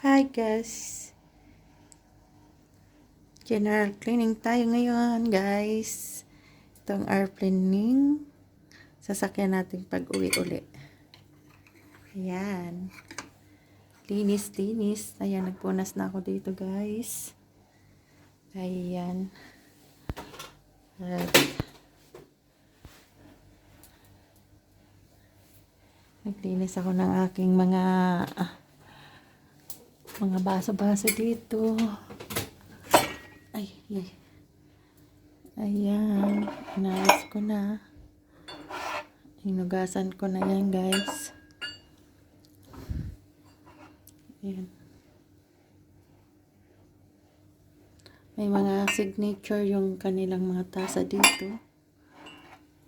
Hi guys! General cleaning tayo ngayon guys. Itong airplaning sasakyan natin pag uwi uli. Ayan. Linis. Ayan, nagpunas na ako dito guys. Ayan. At naglinis ako ng aking mga baso-baso dito. Ay. Ayan. Inayos ko na. Hinugasan ko na yan guys. Ayan. May mga signature yung kanilang mga tasa dito.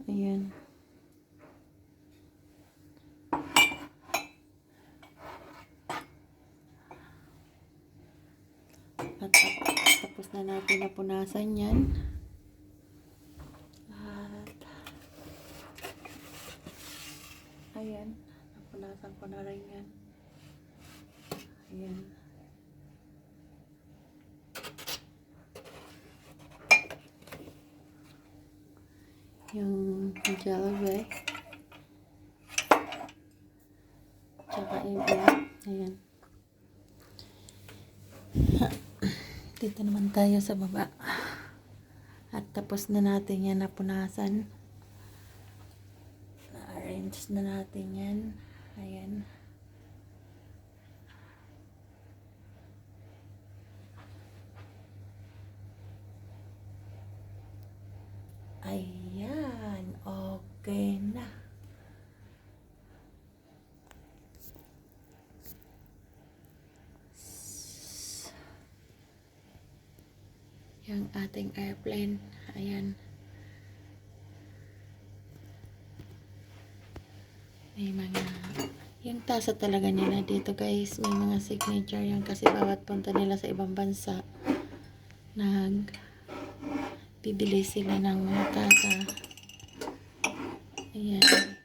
Ayan. At tapos na natin napunasan yan. At ayan, napunasan ko na rin yan. Ayan. Yung Gelway. Tsaka iba. Ayan. Dito naman tayo sa baba. At tapos na natin yan napunasan. Na-arrange na natin yan. Ayan. Ayan. Okay na. Yung ating airplane. Ayan. May mga yung tasa talaga nila dito guys. May mga signature yan kasi bawat punta nila sa ibang bansa bibili sila ng mga tasa. Ayan.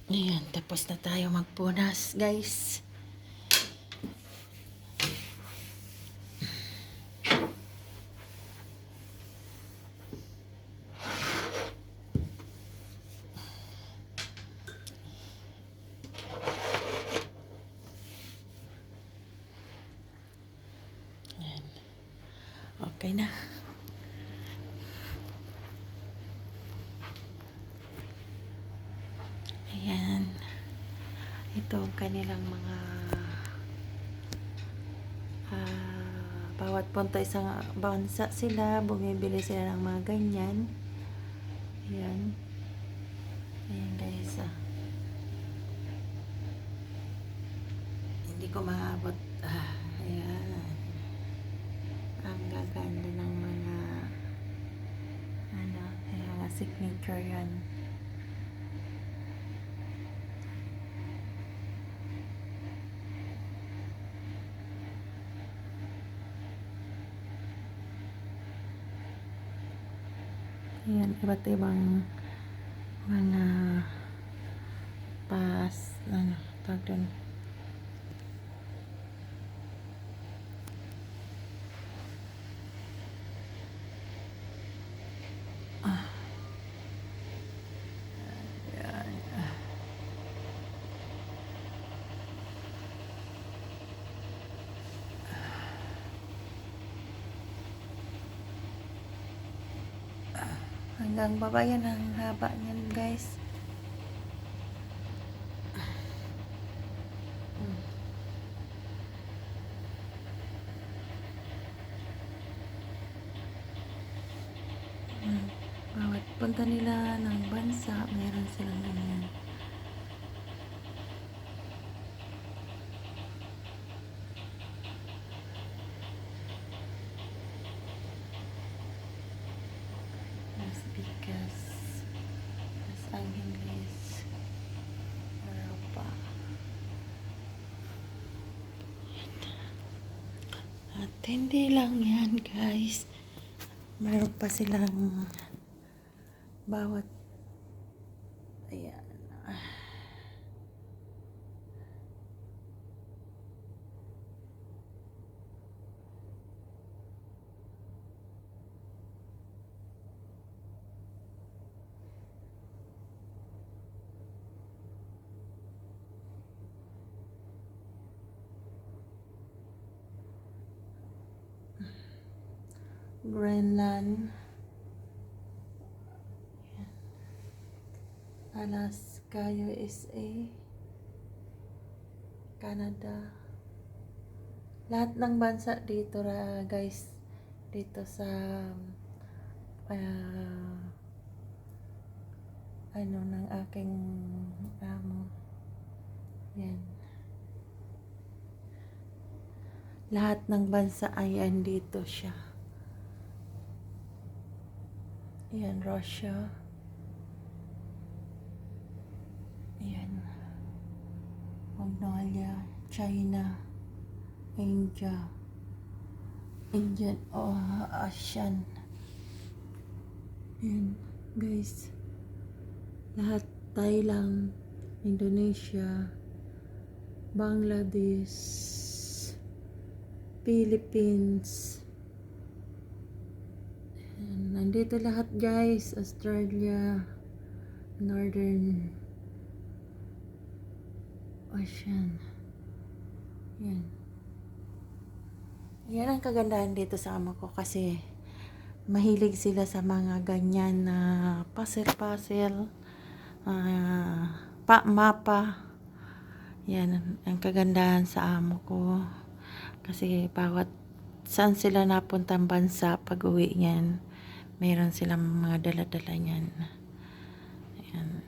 Ayan, tapos na tayo magpunas, guys. Ayan. Okay na. Ayan. Ito ang kanilang mga bawat punta isang bansa sila, bumibili sila ng mga ganyan. Ayan. Ayan guys. Hindi ko maabot. Ayan. Ang gaganda ng mga signature yan. Ayan, iba't ibang mga tawag doon. Hanggang baba yan ang haba niyan guys. Bawat punta nila ng bansa, meron silang ganyan. Las Vegas, Los Angeles, Europa. At hindi lang yan guys. Meron pa silang bawat, ayan. Greenland, Alaska, USA, Canada. Lahat ng bansa dito guys, dito sa ano ng aking amo. Yan. Lahat ng bansa ay andito siya. Yan, Russia. Yan. Mongolia, China, India, Indian o Asian. Yan, guys. Lahat, Thailand, Indonesia, Bangladesh, Philippines. Yan, nandito lahat guys. Australia, Northern Ocean. Yan. Yan ang kagandahan dito sa amo ko kasi mahilig sila sa mga ganyan na puzzle-puzzle, mapa. Yan ang kagandahan sa amo ko. Kasi bawat saan sila napuntang bansa pag uwi niyan, mayroon silang mga dala-dala niyan. Ayan.